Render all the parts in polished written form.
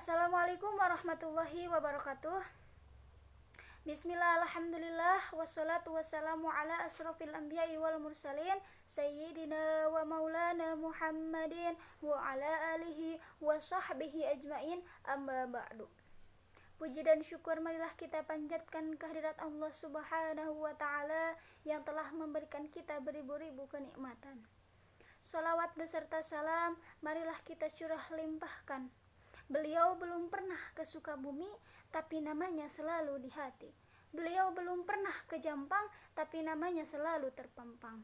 Assalamualaikum warahmatullahi wabarakatuh. Bismillah, alhamdulillah, wassalatu wassalamu ala asrofil anbiya'i wal mursalin Sayyidina wa maulana Muhammadin wa ala alihi wa sahbihi ajmain, amma ba'du. Puji dan syukur marilah kita panjatkan kehadirat Allah subhanahu wa ta'ala yang telah memberikan kita beribu-ribu kenikmatan. Salawat beserta salam marilah kita curah limpahkan. Beliau belum pernah ke Sukabumi, tapi namanya selalu di hati. Beliau belum pernah ke Jampang, tapi namanya selalu terpampang.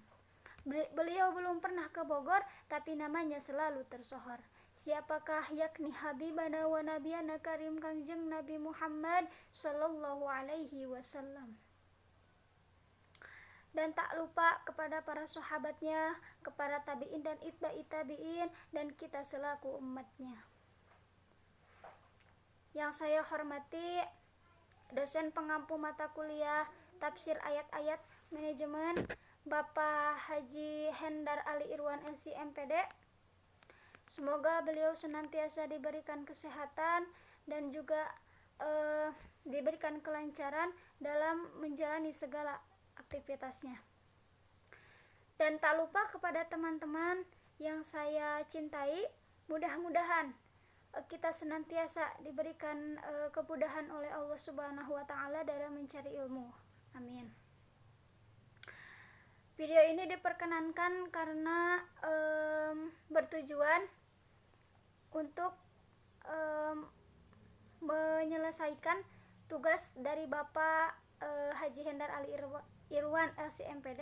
Beliau belum pernah ke Bogor, tapi namanya selalu tersohor. Siapakah yakni Habibana wa Nabiyana Karim Kangjeng Nabi Muhammad sallallahu alaihi wasallam. Dan tak lupa kepada para sahabatnya, kepada tabi'in dan itba'i tabi'in, dan kita selaku umatnya. Yang saya hormati dosen pengampu mata kuliah tafsir ayat-ayat manajemen Bapak Haji Hendar Ali Irwan SC MPD. Semoga beliau senantiasa diberikan kesehatan dan juga diberikan kelancaran dalam menjalani segala aktivitasnya. Dan tak lupa kepada teman-teman yang saya cintai, mudah-mudahan kita senantiasa diberikan kemudahan oleh Allah Subhanahu wa taala dalam mencari ilmu. Amin. Video ini diperkenankan karena bertujuan untuk menyelesaikan tugas dari Bapak Haji Hendar Ali Irwan LCMPD.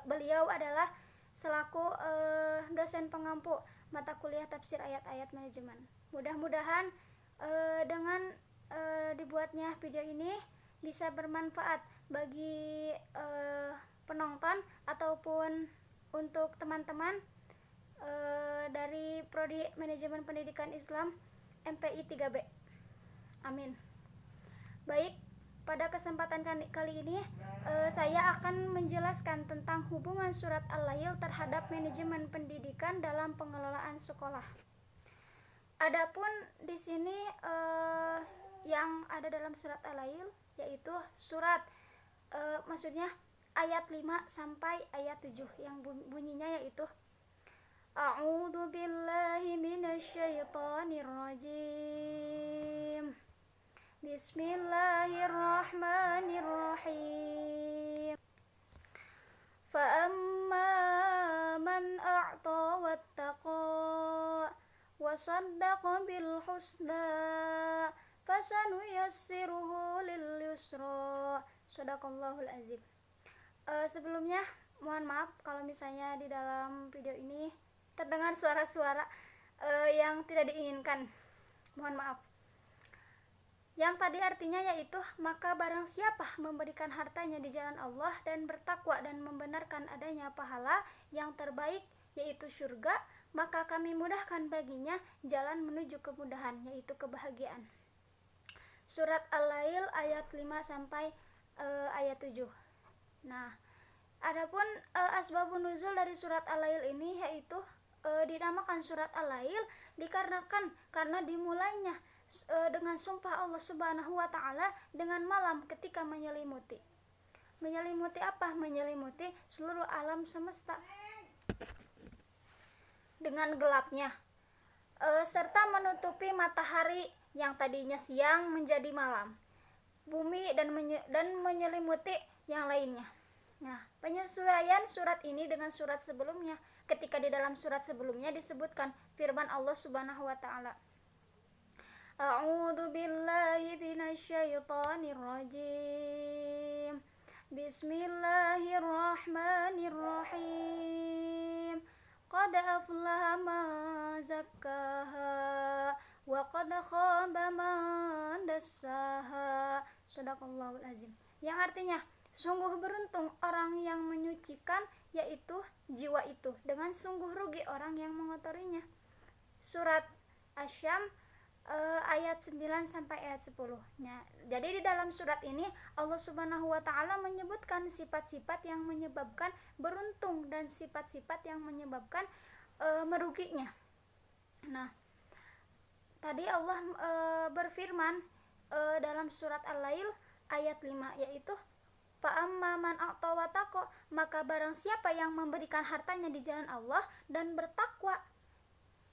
Beliau adalah selaku dosen pengampu mata kuliah tafsir ayat-ayat manajemen. Mudah-mudahan dengan dibuatnya video ini bisa bermanfaat bagi penonton ataupun untuk teman-teman dari Prodi Manajemen Pendidikan Islam MPI 3B. Amin. Baik, pada kesempatan kali ini saya akan menjelaskan tentang hubungan surat Al-Lail terhadap manajemen pendidikan dalam pengelolaan sekolah. Adapun di sini yang ada dalam surat Al-Lail yaitu surat maksudnya ayat 5 sampai ayat 7 yang bunyinya yaitu A'udzu billahi minasyaitonir rajim. Bismillahirrahmanirrahim. Fa'amma man a'ta wattaqa wa saddaqa bil husna fasanuyassiruhu lil yusra. Shadaqallahul azim. Sebelumnya mohon maaf kalau misalnya di dalam video ini terdengar suara-suara yang tidak diinginkan. Mohon maaf. Yang tadi artinya yaitu maka barang siapa memberikan hartanya di jalan Allah dan bertakwa dan membenarkan adanya pahala yang terbaik yaitu surga, maka kami mudahkan baginya jalan menuju kemudahan yaitu kebahagiaan. Surat Al-Lail ayat 5 sampai ayat 7. Nah, adapun asbabun nuzul dari surat Al-Lail ini yaitu dinamakan surat Al-Lail dikarenakan karena dimulainya dengan sumpah Allah Subhanahu wa taala dengan malam ketika menyelimuti. Menyelimuti apa? Menyelimuti seluruh alam semesta dengan gelapnya. Serta menutupi matahari yang tadinya siang menjadi malam. Bumi dan menyelimuti yang lainnya. Nah, penyesuaian surat ini dengan surat sebelumnya. Ketika di dalam surat sebelumnya disebutkan firman Allah Subhanahu wa taala, A'udzu billahi minasyaitonir rajim. Bismillahirrahmanirrahim. Qad aflaha man zakkaha wa qad khaba man dassaha. Shadaqallahul azim. Yang artinya, sungguh beruntung orang yang menyucikan yaitu jiwa itu, dengan sungguh rugi orang yang mengotorinya. Surat Asy-Syams ayat 9 sampai ayat 10. Jadi di dalam surat ini Allah Subhanahu wa taala menyebutkan sifat-sifat yang menyebabkan beruntung dan sifat-sifat yang menyebabkan meruginya. Nah, tadi Allah berfirman dalam surat Al-Lail ayat 5, yaitu fa'amma man a'ta wa taqa, maka barang siapa yang memberikan hartanya di jalan Allah dan bertakwa.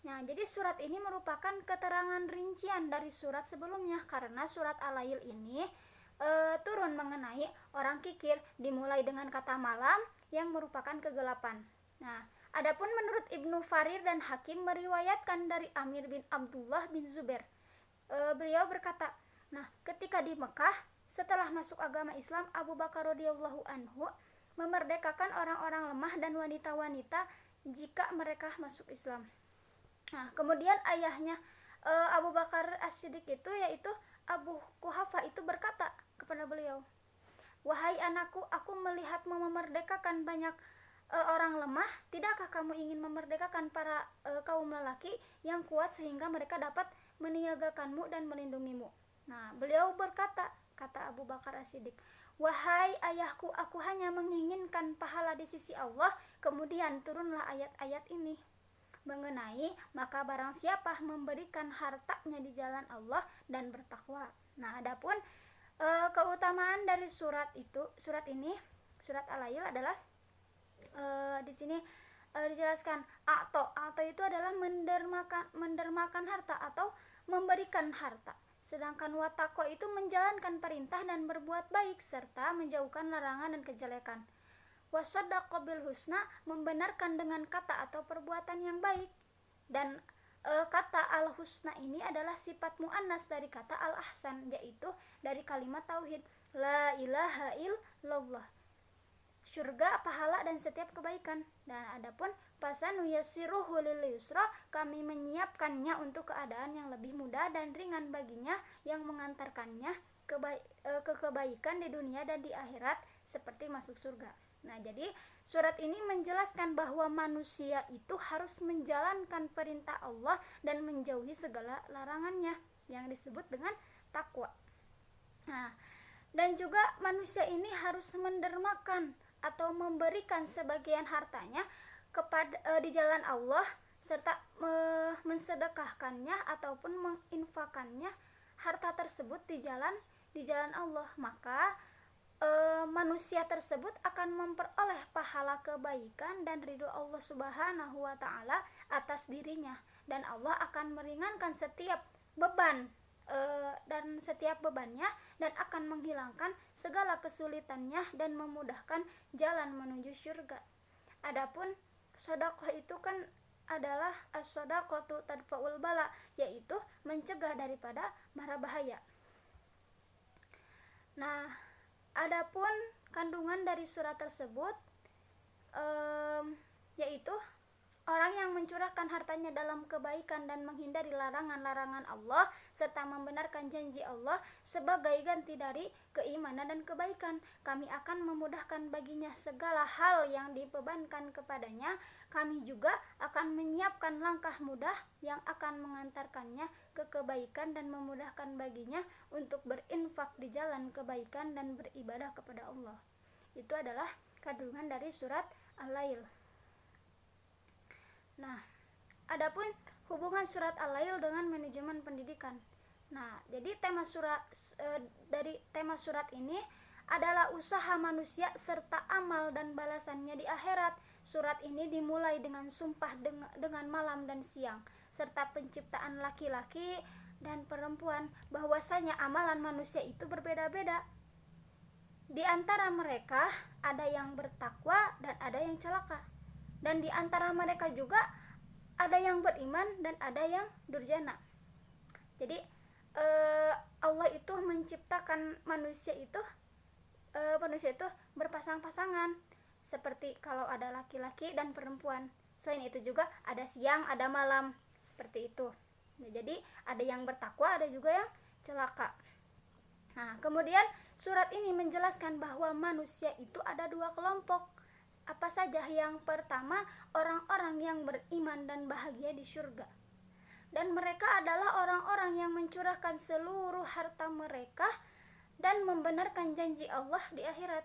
Nah, jadi surat ini merupakan keterangan rincian dari surat sebelumnya, karena surat Al-Lail ini turun mengenai orang kikir, dimulai dengan kata malam yang merupakan kegelapan. Nah, adapun menurut Ibnu Farir dan Hakim meriwayatkan dari Amir bin Abdullah bin Zubair, beliau berkata, nah, ketika di Mekah setelah masuk agama Islam, Abu Bakar radhiyallahu anhu memerdekakan orang-orang lemah dan wanita-wanita jika mereka masuk Islam. Nah, kemudian ayahnya Abu Bakar As-Siddiq itu, yaitu Abu Quhafa, itu berkata kepada beliau, wahai anakku, aku melihatmu memerdekakan banyak orang lemah, tidakkah kamu ingin memerdekakan para kaum lelaki yang kuat sehingga mereka dapat meniagakanmu dan melindungimu? Nah, beliau berkata, kata Abu Bakar As-Siddiq, wahai ayahku, aku hanya menginginkan pahala di sisi Allah. Kemudian turunlah ayat-ayat ini mengenai maka barang siapa memberikan hartanya di jalan Allah dan bertakwa. Nah, adapun keutamaan dari surat ini, surat Al-Lail adalah di sini dijelaskan atau itu adalah mendermakan harta atau memberikan harta. Sedangkan watako itu menjalankan perintah dan berbuat baik serta menjauhkan larangan dan kejelekan. Wasaddaqa bil husna, membenarkan dengan kata atau perbuatan yang baik. Dan kata al-husna ini adalah sifat muannas dari kata al-ahsan, yaitu dari kalimat tauhid la ilaha illallah, surga, pahala dan setiap kebaikan. Dan adapun pasanu yassiruhu lil yusra, kami menyiapkannya untuk keadaan yang lebih mudah dan ringan baginya yang mengantarkannya ke kebaikan di dunia dan di akhirat seperti masuk surga. Nah, jadi surat ini menjelaskan bahwa manusia itu harus menjalankan perintah Allah dan menjauhi segala larangannya yang disebut dengan takwa. Nah, dan juga manusia ini harus mendermakan atau memberikan sebagian hartanya kepada di jalan Allah serta mensedekahkannya ataupun menginfakannya harta tersebut di jalan Allah. Maka manusia tersebut akan memperoleh pahala kebaikan dan ridho Allah Subhanahu wa Ta'ala atas dirinya, dan Allah akan meringankan setiap beban dan setiap bebannya, dan akan menghilangkan segala kesulitannya dan memudahkan jalan menuju surga. Adapun sedekah itu kan adalah as-shadaqatu tadfa'ul bala, yaitu mencegah daripada mara bahaya. Nah, adapun kandungan dari surat tersebut yaitu orang yang mencurahkan hartanya dalam kebaikan dan menghindari larangan-larangan Allah serta membenarkan janji Allah sebagai ganti dari keimanan dan kebaikan, kami akan memudahkan baginya segala hal yang dibebankan kepadanya. Kami juga akan menyiapkan langkah mudah yang akan mengantarkannya ke kebaikan dan memudahkan baginya untuk berinfak di jalan kebaikan dan beribadah kepada Allah. Itu adalah kandungan dari surat Al-Lail. Nah, adapun hubungan surat Al-Lail dengan manajemen pendidikan. Nah, jadi dari tema surat ini adalah usaha manusia serta amal dan balasannya di akhirat. Surat ini dimulai dengan sumpah dengan malam dan siang serta penciptaan laki-laki dan perempuan, bahwasanya amalan manusia itu berbeda-beda. Di antara mereka ada yang bertakwa dan ada yang celaka. Dan di antara mereka juga ada yang beriman dan ada yang durjana. Jadi Allah itu menciptakan manusia itu berpasang-pasangan, seperti kalau ada laki-laki dan perempuan. Selain itu juga ada siang, ada malam, seperti itu. Nah, jadi ada yang bertakwa, ada juga yang celaka. Nah, kemudian surat ini menjelaskan bahwa manusia itu ada dua kelompok. Apa saja? Yang pertama, orang-orang yang beriman dan bahagia di surga. Dan mereka adalah orang-orang yang mencurahkan seluruh harta mereka dan membenarkan janji Allah di akhirat.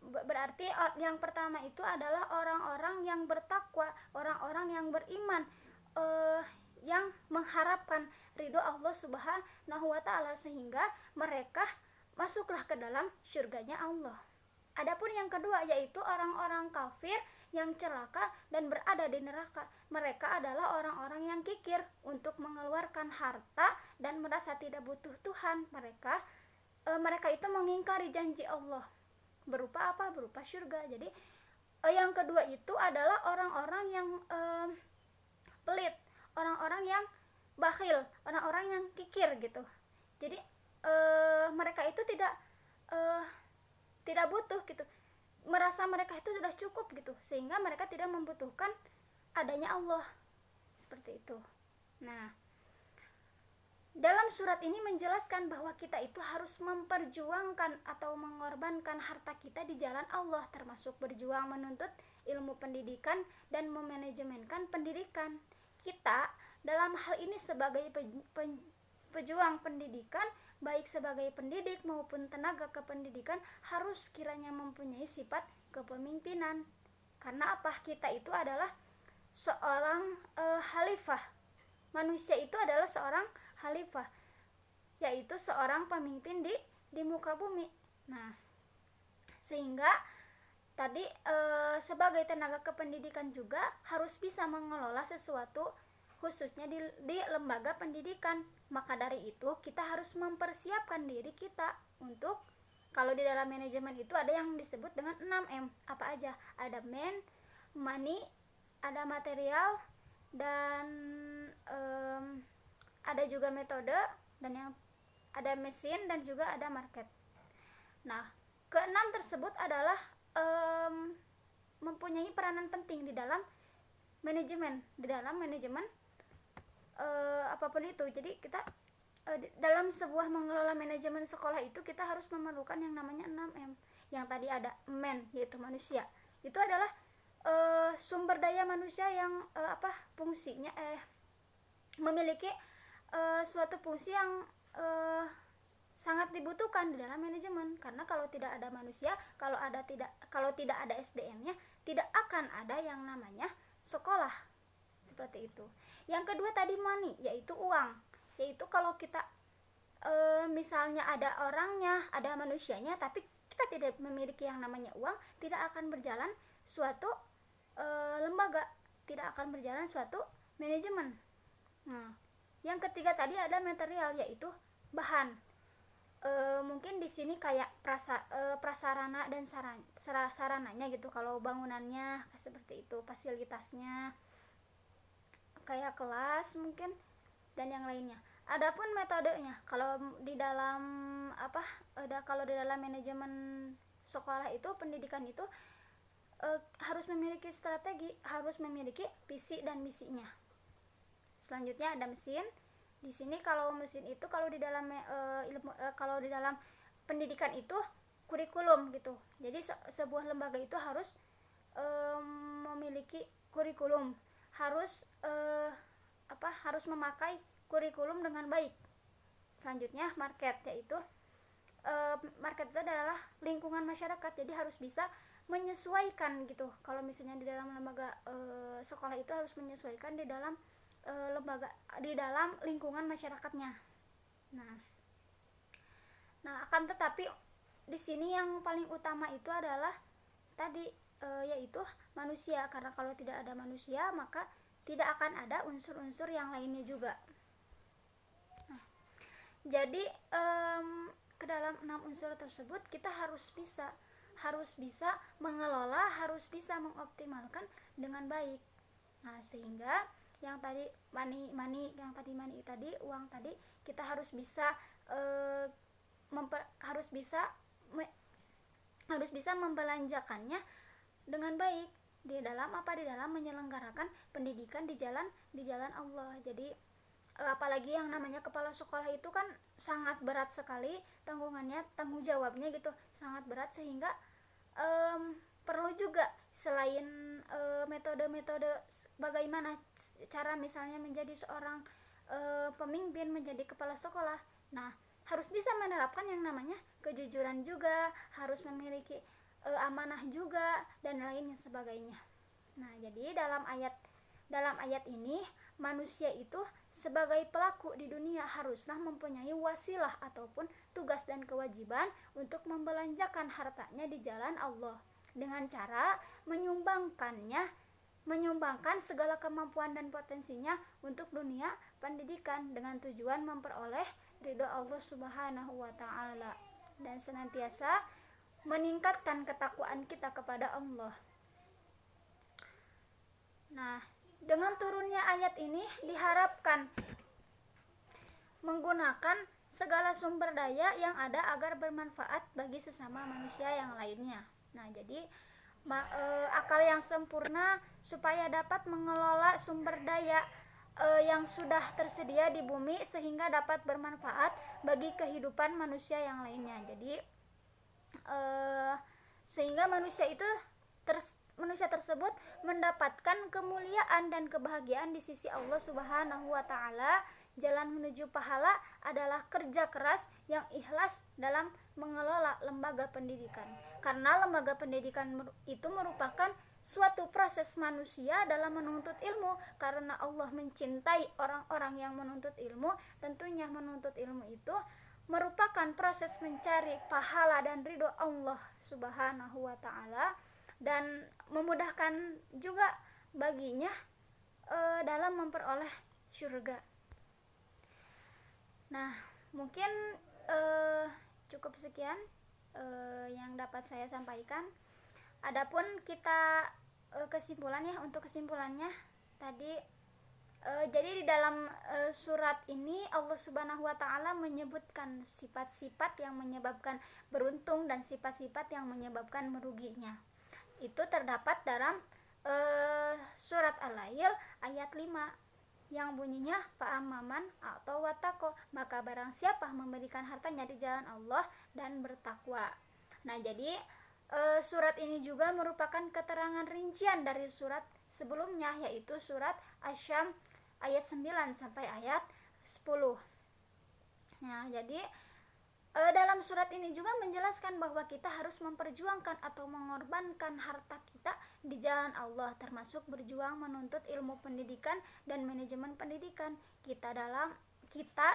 Berarti yang pertama itu adalah orang-orang yang bertakwa, orang-orang yang beriman, yang mengharapkan ridho Allah Subhanahu wa taala, sehingga mereka masuklah ke dalam surganya Allah. Adapun yang kedua yaitu orang-orang kafir yang celaka dan berada di neraka. Mereka adalah orang-orang yang kikir untuk mengeluarkan harta dan merasa tidak butuh Tuhan. Mereka itu mengingkari janji Allah. Berupa apa? Berupa surga. Jadi yang kedua itu adalah orang-orang yang pelit, orang-orang yang bakhil, orang-orang yang kikir gitu. Jadi mereka itu tidak butuh gitu, merasa mereka itu sudah cukup gitu, sehingga mereka tidak membutuhkan adanya Allah, seperti itu. Nah, dalam surat ini menjelaskan bahwa kita itu harus memperjuangkan atau mengorbankan harta kita di jalan Allah, termasuk berjuang menuntut ilmu pendidikan dan memanajemenkan pendidikan. Kita dalam hal ini sebagai pejuang pendidikan, baik sebagai pendidik maupun tenaga kependidikan, harus kiranya mempunyai sifat kepemimpinan. Karena apa? Kita itu adalah seorang khalifah. Manusia itu adalah seorang khalifah, yaitu seorang pemimpin di muka bumi. Nah, sehingga tadi sebagai tenaga kependidikan juga harus bisa mengelola sesuatu, khususnya di lembaga pendidikan. Maka dari itu kita harus mempersiapkan diri kita untuk, kalau di dalam manajemen itu ada yang disebut dengan 6M. Apa aja? Ada money, ada material, dan ada juga metode, dan yang ada mesin, dan juga ada market. Nah, keenam tersebut adalah mempunyai peranan penting di dalam manajemen, apapun itu. Jadi kita dalam sebuah mengelola manajemen sekolah itu kita harus memerlukan yang namanya 6M. Yang tadi ada yaitu manusia. Itu adalah sumber daya manusia yang fungsinya memiliki suatu fungsi yang sangat dibutuhkan di dalam manajemen. Karena kalau tidak ada manusia, kalau tidak ada SDM-nya, tidak akan ada yang namanya sekolah. Seperti itu. Yang kedua tadi money, yaitu uang. Yaitu kalau kita misalnya ada orangnya, ada manusianya, tapi kita tidak memiliki yang namanya uang, tidak akan berjalan suatu lembaga, tidak akan berjalan suatu manajemen. Nah, yang ketiga tadi ada material, yaitu bahan. Mungkin di sini kayak prasarana dan sarananya gitu. Kalau bangunannya seperti itu, fasilitasnya kayak kelas mungkin, dan yang lainnya. Adapun metodenya, kalau di dalam manajemen sekolah itu, pendidikan itu harus memiliki strategi, harus memiliki visi dan misinya. Selanjutnya ada mesin. Di sini kalau mesin itu, kalau di dalam kalau di dalam pendidikan itu kurikulum gitu. Jadi sebuah lembaga itu harus memiliki kurikulum, harus memakai kurikulum dengan baik. Selanjutnya market, yaitu market itu adalah lingkungan masyarakat, jadi harus bisa menyesuaikan gitu. Kalau misalnya di dalam lembaga sekolah itu harus menyesuaikan di dalam lembaga, di dalam lingkungan masyarakatnya. Nah, akan tetapi di sini yang paling utama itu adalah tadi yaitu manusia, karena kalau tidak ada manusia maka tidak akan ada unsur-unsur yang lainnya juga. Nah, jadi ke dalam 6 unsur tersebut kita harus bisa mengelola, harus bisa mengoptimalkan dengan baik. Nah, sehingga yang tadi money tadi, uang tadi, kita harus bisa harus bisa membelanjakannya dengan baik di dalam menyelenggarakan pendidikan di jalan Allah. Jadi apalagi yang namanya kepala sekolah itu kan sangat berat sekali tanggung jawabnya gitu, sangat berat, sehingga perlu juga selain metode-metode bagaimana cara misalnya menjadi seorang pemimpin, menjadi kepala sekolah. Nah, harus bisa menerapkan yang namanya kejujuran juga, harus memiliki amanah juga, dan lain sebagainya. Nah, jadi dalam ayat ini manusia itu sebagai pelaku di dunia haruslah mempunyai wasilah ataupun tugas dan kewajiban untuk membelanjakan hartanya di jalan Allah dengan cara menyumbangkan segala kemampuan dan potensinya untuk dunia pendidikan dengan tujuan memperoleh ridho Allah Subhanahu wa taala dan senantiasa meningkatkan ketakwaan kita kepada Allah. Nah, dengan turunnya ayat ini diharapkan menggunakan segala sumber daya yang ada agar bermanfaat bagi sesama manusia yang lainnya. Nah, jadi akal yang sempurna supaya dapat mengelola sumber daya yang sudah tersedia di bumi sehingga dapat bermanfaat bagi kehidupan manusia yang lainnya. Jadi sehingga manusia tersebut mendapatkan kemuliaan dan kebahagiaan di sisi Allah Subhanahu wa taala. Jalan menuju pahala adalah kerja keras yang ikhlas dalam mengelola lembaga pendidikan. Karena lembaga pendidikan itu merupakan suatu proses manusia dalam menuntut ilmu, karena Allah mencintai orang-orang yang menuntut ilmu. Tentunya menuntut ilmu itu merupakan proses mencari pahala dan ridho Allah Subhanahu wa taala dan memudahkan juga baginya dalam memperoleh surga. Nah, mungkin cukup sekian yang dapat saya sampaikan. Adapun kita kesimpulannya, untuk kesimpulannya tadi jadi di dalam surat ini Allah Subhanahu wa taala menyebutkan sifat-sifat yang menyebabkan beruntung dan sifat-sifat yang menyebabkan meruginya. Itu terdapat dalam surat Al-Lail ayat 5 yang bunyinya fa'amman atau wataqo, maka barang siapa memberikan hartanya di jalan Allah dan bertakwa. Nah, jadi surat ini juga merupakan keterangan rincian dari surat sebelumnya, yaitu surat Asy-Syams ayat 9 sampai ayat 10. Nah, jadi dalam surat ini juga menjelaskan bahwa kita harus memperjuangkan atau mengorbankan harta kita di jalan Allah, termasuk berjuang menuntut ilmu pendidikan dan manajemen pendidikan. Kita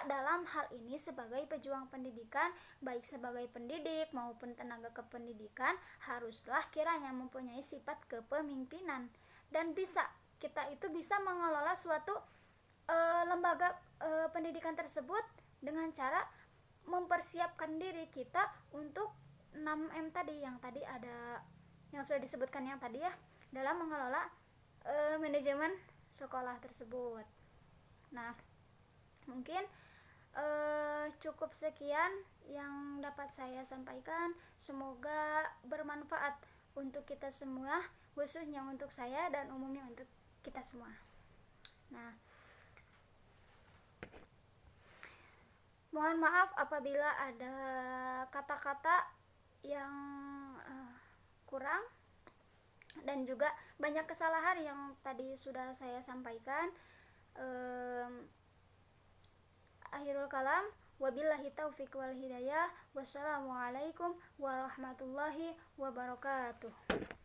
dalam hal ini sebagai pejuang pendidikan, baik sebagai pendidik maupun tenaga kependidikan, haruslah kiranya mempunyai sifat kepemimpinan dan kita itu bisa mengelola suatu lembaga pendidikan tersebut dengan cara mempersiapkan diri kita untuk 6M tadi yang sudah disebutkan yang tadi ya, dalam mengelola manajemen sekolah tersebut. Nah, mungkin cukup sekian yang dapat saya sampaikan. Semoga bermanfaat untuk kita semua, khususnya untuk saya dan umumnya untuk kita semua. Nah, mohon maaf apabila ada kata-kata yang kurang dan juga banyak kesalahan yang tadi sudah saya sampaikan. Akhirul kalam, wabillahi taufiq wal hidayah. Wassalamualaikum warahmatullahi wabarakatuh.